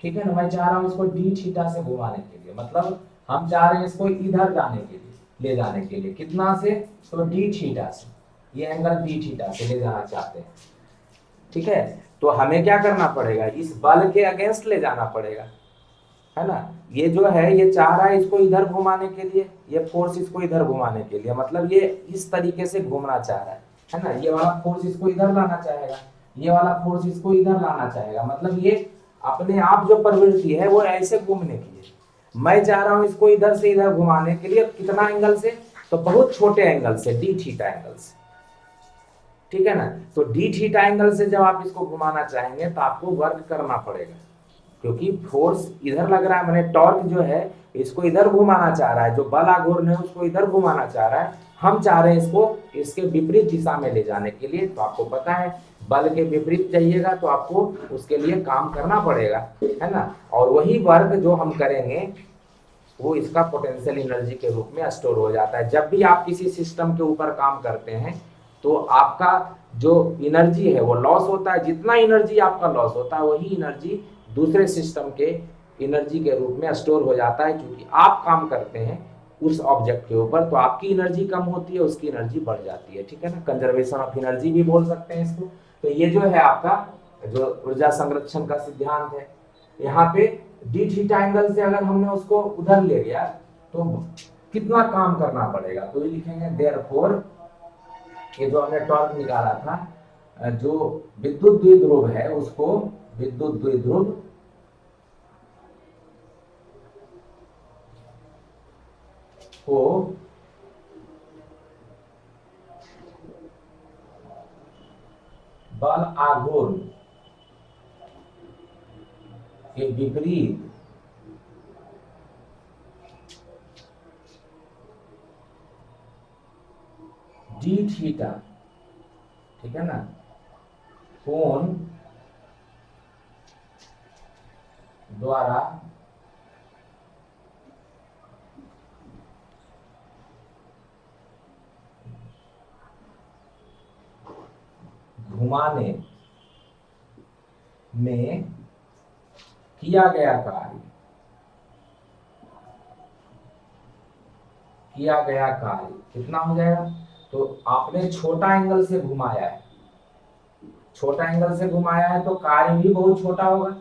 ठीक है ना। मैं चाह रहा हूं इसको डी थीटा से घुमाने के लिए, मतलब हम चाह रहे हैं इसको इधर जाने के लिए, ले जाने के लिए, कितना से, तो डी थीटा से, ये एंगल डी थीटा से ले जाना चाहते हैं, ठीक है। तो हमें क्या करना पड़ेगा, इस बल के अगेंस्ट ले जाना पड़ेगा, है ना। ये जो है ये चाह रहा है इसको इधर घुमाने के लिए, ये फोर्स इसको इधर घुमाने के लिए, मतलब ये इस तरीके से घूमना चाह रहा है, है ना। ये वाला फोर्स इसको इधर लाना चाहेगा, ये वाला फोर्स इसको इधर लाना चाहेगा, मतलब ये अपने आप जो प्रवृत्ति है वो ऐसे घूमने की है। मैं चाह रहा हूं इसको इधर से इधर घुमाने के लिए, कितना एंगल से, तो बहुत छोटे एंगल से, डी थीटा एंगल से, ठीक है ना। तो डी थीटा एंगल से जब आप इसको घुमाना चाहेंगे तो आपको वर्क करना पड़ेगा, क्योंकि फोर्स इधर लग रहा है, मैंने टॉर्क जो है इसको इधर घुमाना चाह रहा है, जो बल आघूर्ण है उसको इधर घुमाना चाह रहा है, हम चाह रहे हैं इसको इसके विपरीत दिशा में ले जाने के लिए। तो आपको पता है बल के विपरीत चाहिएगा तो आपको उसके लिए काम करना पड़ेगा, है ना। और वही वर्क जो हम करेंगे वो इसका पोटेंशियल एनर्जी के रूप में स्टोर हो जाता है। जब भी आप किसी सिस्टम के ऊपर काम करते हैं तो आपका जो एनर्जी है वो लॉस होता है, जितना एनर्जी आपका लॉस होता है वही एनर्जी दूसरे सिस्टम के एनर्जी के रूप में स्टोर हो जाता है, क्योंकि आप काम करते हैं उस ऑब्जेक्ट के ऊपर, तो आपकी एनर्जी कम होती है, उसकी एनर्जी बढ़ जाती है, ठीक है ना। कंजर्वेशन ऑफ एनर्जी भी बोल सकते हैं इसको। तो ये जो है आपका जो ऊर्जा संरक्षण का सिद्धांत है। यहाँ पे डी थीटा एंगल से अगर हमने उसको उधर ले गया तो कितना काम करना पड़ेगा, तो ये लिखेंगे देयरफॉर, ये जो हमने टॉर्क निकाला था, जो विद्युत द्विध्रुव है उसको, विद्युत द्विध्रुव को बल आघूर्ण के विपरीत डी थीटा, ठीक है ना, कोण द्वारा घुमाने में किया गया कार्य, किया गया कार्य कितना हो जाएगा, तो आपने छोटा एंगल से घुमाया है, छोटा एंगल से घुमाया है तो कार्य भी बहुत छोटा होगा।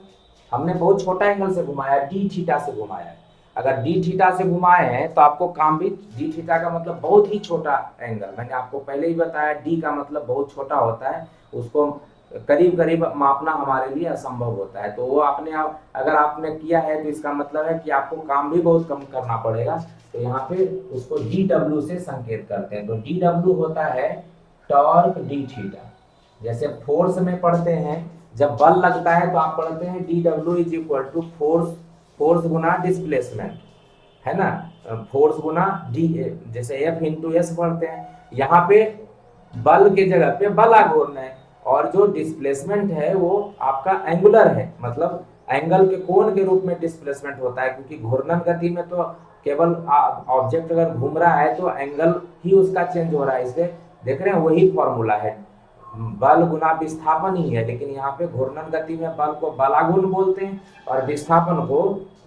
हमने बहुत छोटा एंगल से घुमाया है, डी थीटा से घुमाया है। अगर डी थीटा से घुमाए हैं तो आपको काम भी, डी थीटा का मतलब बहुत ही छोटा एंगल, मैंने आपको पहले ही बताया डी का मतलब बहुत छोटा होता है, उसको करीब करीब मापना हमारे लिए असंभव होता है। तो वो आपने अगर आपने किया है तो इसका मतलब है कि आपको काम भी बहुत कम करना पड़ेगा। तो यहाँ पे उसको डी डब्ल्यू से संकेत करते हैं। तो डी डब्ल्यू होता है टॉर्क डी थीटा। जैसे फोर्स में पढ़ते हैं, जब बल लगता है तो आप पढ़ते हैं D W is equal to force, force गुना डिस्प्लेसमेंट, है ना, फोर्स गुना डी, जैसे एफ इंटू एस पढ़ते हैं। यहाँ पे बल के जगह पे बल आघूर्ण है, और जो डिस्प्लेसमेंट है वो आपका एंगुलर है, मतलब एंगल के कोण के रूप में डिस्प्लेसमेंट होता है, क्योंकि घूर्णन गति में तो केवल ऑब्जेक्ट अगर घूम रहा है तो एंगल ही उसका चेंज हो रहा है, इसलिए देख रहे हैं वही फॉर्मूला है, बल गुना विस्थापन ही है। लेकिन यहाँ पे घूर्णन गति में बल को बलाघूर्ण बोलते हैं और विस्थापन को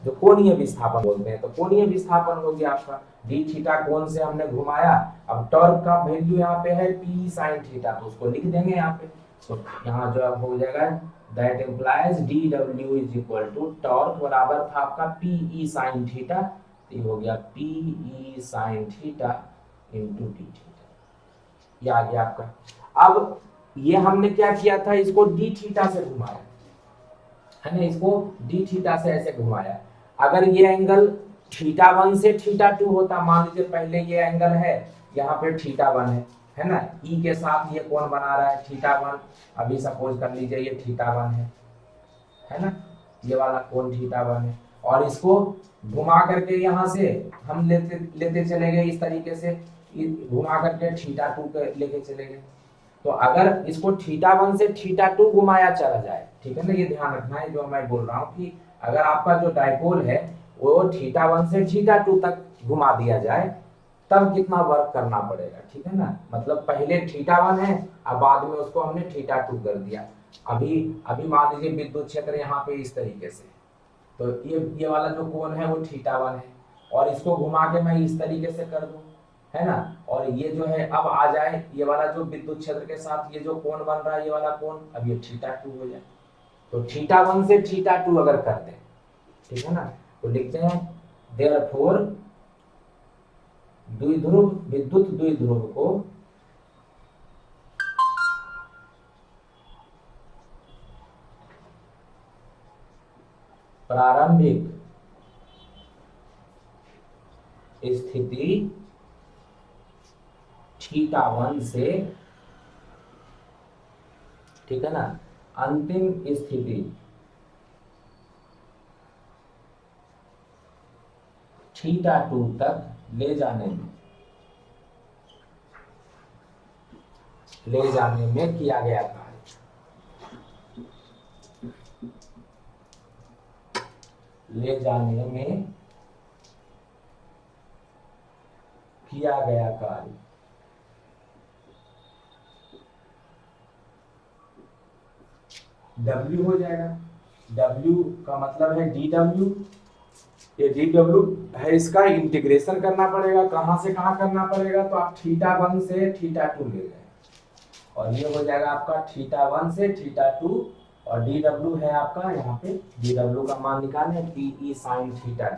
जो कोणीय विस्थापन बोलते हैं। तो कोणीय विस्थापन हो गया आपका, डी थीटा कोण से हमने घुमाया। अब टॉर्क का वैल्यू यहाँ पे है पी साइन थीटा, तो उसको लिख देंगे यहाँ पे। तो यहाँ जो हो जाएगा that implies D W is equal to torque बराबर था आपका पी ई साइन थीटा, तो ये हो गया P E sine theta into D theta, ये आ गया आपका। अब ये हमने क्या किया था, इसको डी थीटा से घुमाया है ना, इसको डी थीटा से ऐसे घुमाया। अगर ये एंगल थीटा वन से थीटा टू होता, मान लीजिए पहले ये एंगल है, यहाँ पे थीटा वन है ना, ई के साथ ये कौन बना रहा है थीटा वन, अभी सपोज कर लीजिए ये थीटा वन है ना, ये वाला कोण थीटा वन है, और इसको घुमा करके यहाँ से हम लेते लेते चले गए इस तरीके से, घुमा करके थीटा टू लेके चले गए। तो अगर इसको थीटा वन से थीटा टू घुमाया चला जाए, ठीक है ना, ये ध्यान रखना है जो मैं बोल रहा हूँ कि अगर आपका जो डायपोल है वो थीटा वन से थीटा टू तक घुमा दिया जाए तब कितना वर्क करना पड़ेगा, ठीक है ना। मतलब पहले थीटा वन है, अब बाद में उसको हमने थीटा टू कर दिया। अभी अभी मान लीजिए विद्युत क्षेत्र यहाँ पे इस तरीके से, तो ये वाला जो कोण है वो थीटा वन है, और इसको घुमा के मैं इस तरीके से कर दूं, है ना, और ये जो है अब आ जाए ये वाला जो विद्युत क्षेत्र के साथ ये जो कोण बन रहा है ये वाला कोण, अब ये थीटा टू हो जाए। तो थीटा वन से थीटा टू अगर कर दें, ठीक है ना, तो लिखते हैं देयरफॉर द्विध्रुव, विद्युत द्विध्रुव को प्रारंभिक स्थिति θ1 से, ठीक है ना, अंतिम स्थिति θ2 तक ले जाने में किया गया कार्य, ले जाने में किया गया कार्य। W हो जाएगा, W का मतलब है dW, ये dW है, इसका इंटीग्रेशन करना पड़ेगा, कहां से कहां करना पड़ेगा, तो आप θ1 से θ2 ले गए और ये हो जाएगा आपका θ1 से θ2, और dW है आपका यहाँ पे, dW का मान निकालें PE sin θ d थीटा,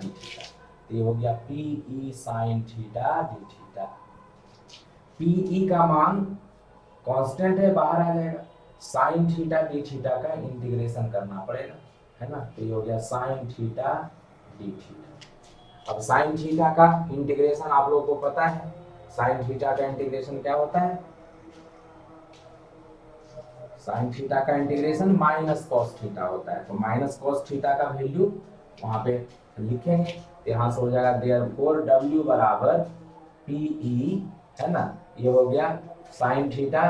ये हो गया PE sin θ d theta. PE का मान कांस्टेंट है, बाहर आ जाएगा, sin θ d थीटा का इंटीग्रेशन करना पड़ेगा, है ना, तो ये हो गया sin θ d थीटा। अब sin थीटा का इंटीग्रेशन आप लोगों को पता है, sin थीटा का इंटीग्रेशन क्या होता है, sin थीटा का इंटीग्रेशन माइनस कॉस थीटा होता है, तो माइनस कॉस थीटा का वैल्यू वहां पे लिखेंगे, तो यहाँ से हो जाएगा देयरफॉर W बराबर PE, है ना, ये हो गया sin थीटा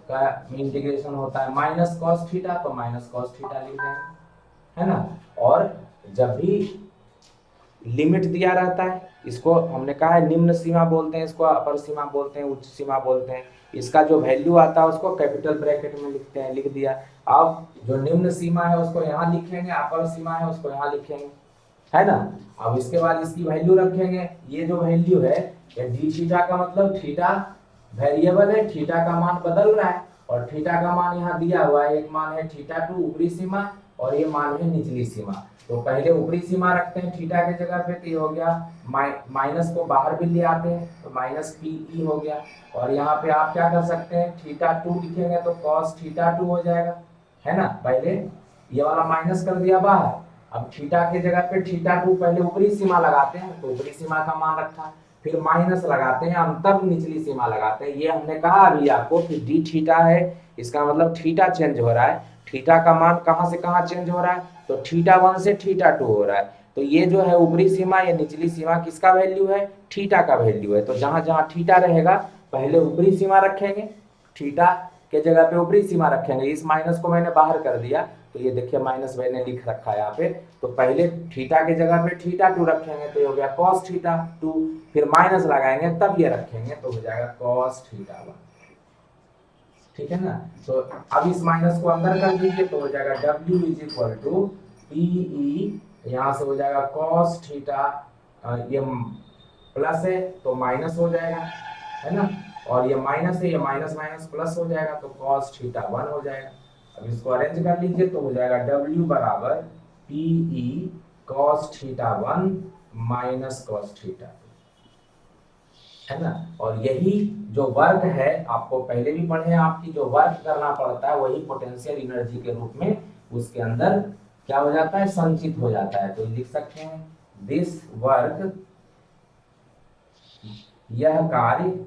का इंटीग्रेशन होता है माइनस कॉस थीटा, तो माइनस कॉस थीटा लिख देंगे, है ना। और जब भी लिमिट दिया रहता है, इसको हमने कहा है निम्न सीमा बोलते हैं, इसको अपर सीमा बोलते हैं, उच्च सीमा बोलते हैं, इसका जो वैल्यू आता है उसको कैपिटल ब्रैकेट में लिखते हैं, लिख दिया। अब जो निम्न सीमा है उसको यहाँ लिखेंगे, अपर सीमा है उसको यहाँ लिखेंगे, है ना। अब इसके बाद इसकी वैल्यू रखेंगे, ये जो वैल्यू है डी थीटा का मतलब थीटा वेरिएबल है, थीटा का मान बदल रहा है, और थीटा का मान यहाँ दिया हुआ है, एक मान है θ2 ऊपरी सीमा और ये मान है निचली सीमा। तो पहले ऊपरी सीमा रखते हैं थीटा की जगह पे, तो ये हो गया माइनस को बाहर भी ले आते हैं, तो माइनस PE हो गया, और यहाँ पे आप क्या कर सकते हैं θ2 लिखेंगे तो cos θ2 हो जाएगा, है ना। पहले ये वाला माइनस कर दिया बाहर, अब थीटा की जगह पे θ2 पहले ऊपरी सीमा लगाते हैं, तो ऊपरी सीमा का मान रखा, फिर माइनस लगाते हैं, हम तब निचली सीमा लगाते हैं। ये हमने कहा अभी आपको कि डी थीटा है, इसका मतलब थीटा चेंज हो रहा है, थीटा का मान कहां से कहां चेंज हो रहा है, तो θ1 से θ2 हो रहा है, तो ये जो है ऊपरी सीमा, ये निचली सीमा किसका वैल्यू है, थीटा का वैल्यू है। तो जहां जहां थीटा रहेगा पहले ऊपरी सीमा रखेंगे, थीटा के जगह पे ऊपरी सीमा रखेंगे, इस माइनस को मैंने बाहर कर दिया, तो ये देखिए माइनस मैंने लिख रखा है यहाँ पे, तो पहले थीटा के जगह पे θ2 रखेंगे, तो ये हो गया cos θ2, फिर माइनस लगाएंगे तब ये रखेंगे, तो हो जाएगा cos θ1, ठीक है ना। तो अब इस माइनस को अंदर कर दीजिए, तो हो जाएगा W is equal to PE, यहाँ से हो जाएगा cos θ, ये प्लस है तो माइनस हो जाएगा, है ना, और ये माइनस है, ये माइनस माइनस प्लस हो जाएगा, तो cos θ1 हो जाएगा। अब इसको अरेंज कर लीजिए, तो हो जाएगा W बराबर PE cos θ1 माइनस cos θ2, है ना। और यही जो वर्क है, आपको पहले भी पढ़े हैं, आपकी जो वर्क करना पड़ता है वही पोटेंशियल एनर्जी के रूप में उसके अंदर क्या हो जाता है, संचित हो जाता है। तो लिख सकते हैं दिस वर्क, यह कार्य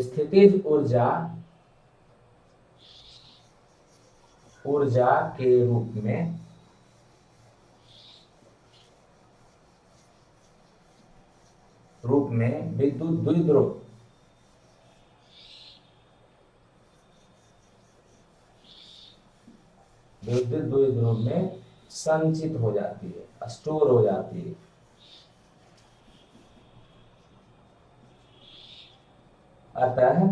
स्थितिज ऊर्जा के रूप में विद्युत द्विध्रुव में संचित हो जाती है, स्टोर हो जाती है। अतः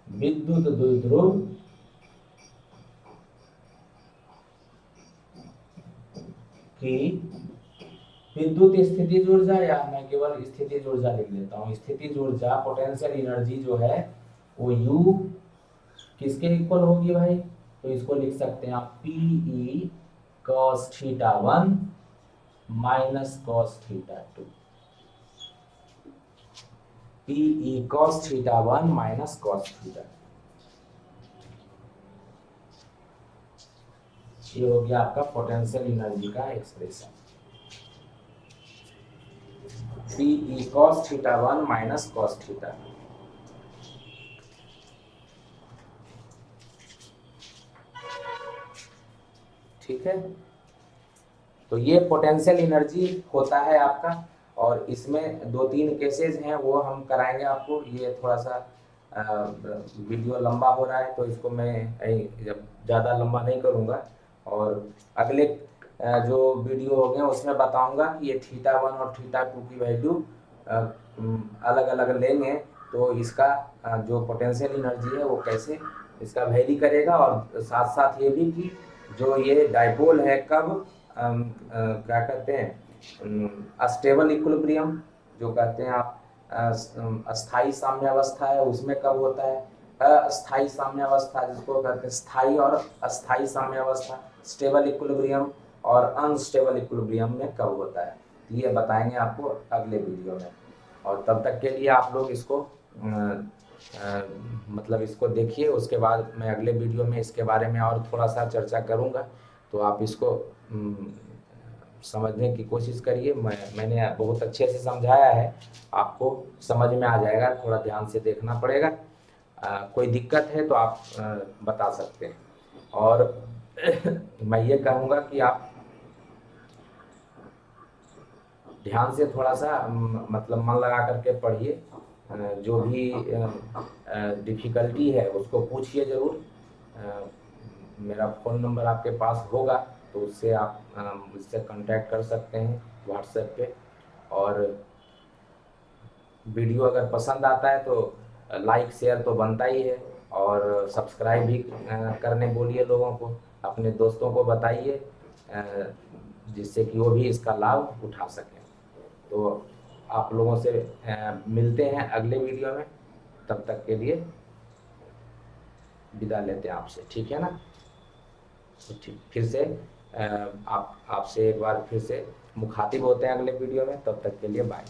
विद्युत द्विध्रुव की विद्युत स्थितिज ऊर्जा, या मैं केवल स्थितिज ऊर्जा लिख देता हूँ, स्थितिज ऊर्जा पोटेंशियल एनर्जी जो है वो U किसके इक्वल होगी भाई, तो इसको लिख सकते हैं आप PE cos θ1 minus cos θ2, PE cos θ1 minus cos θ2। ये हो गया आपका पोटेंशियल एनर्जी का expression, P E cos theta 1 minus cos theta. ठीक है, तो ये पोटेंशियल एनर्जी होता है आपका, और इसमें 2-3 केसेस हैं वो हम कराएंगे आपको। ये थोड़ा सा वीडियो लंबा हो रहा है तो इसको मैं ज़्यादा लंबा नहीं करूँगा, और अगले जो वीडियो हो गए उसमें बताऊँगा कि ये थीटा 1 और थीटा 2 की वैल्यू अलग अलग लेंगे तो इसका जो पोटेंशियल एनर्जी है वो कैसे इसका वैरी करेगा, और साथ साथ ये भी कि जो ये डाइपोल है कब क्या कहते हैं अस्टेबल इक्विलिब्रियम जो कहते हैं आप, अस्थाई साम्यावस्था है उसमें कब होता है, अस्थाई साम्यावस्था जिसको कहते हैं स्थाई और अस्थाई साम्यावस्था, स्टेबल इक्विलिब्रियम और अनस्टेबल इक्विलिब्रियम में कब होता है, ये बताएंगे आपको अगले वीडियो में। और तब तक के लिए आप लोग इसको मतलब इसको देखिए, उसके बाद मैं अगले वीडियो में इसके बारे में और थोड़ा सा चर्चा करूँगा, तो आप इसको समझने की कोशिश करिए। मैंने बहुत अच्छे से समझाया है, आपको समझ में आ जाएगा, थोड़ा ध्यान से देखना पड़ेगा। कोई दिक्कत है तो आप बता सकते हैं। और मैं ये कहूँगा कि आप ध्यान से थोड़ा सा मतलब मन लगा करके पढ़िए, जो भी डिफ़िकल्टी है उसको पूछिए ज़रूर। मेरा फ़ोन नंबर आपके पास होगा तो उससे आप मुझसे कांटेक्ट कर सकते हैं व्हाट्सएप पे। और वीडियो अगर पसंद आता है तो लाइक शेयर तो बनता ही है, और सब्सक्राइब भी करने बोलिए लोगों को, अपने दोस्तों को बताइए, जिससे कि वो भी इसका लाभ उठा सकें। तो आप लोगों से मिलते हैं अगले वीडियो में, तब तक के लिए विदा लेते हैं आपसे, ठीक है ना। तो ठीक, फिर से आपसे एक बार फिर से मुखातिब होते हैं अगले वीडियो में, तब तक के लिए बाय।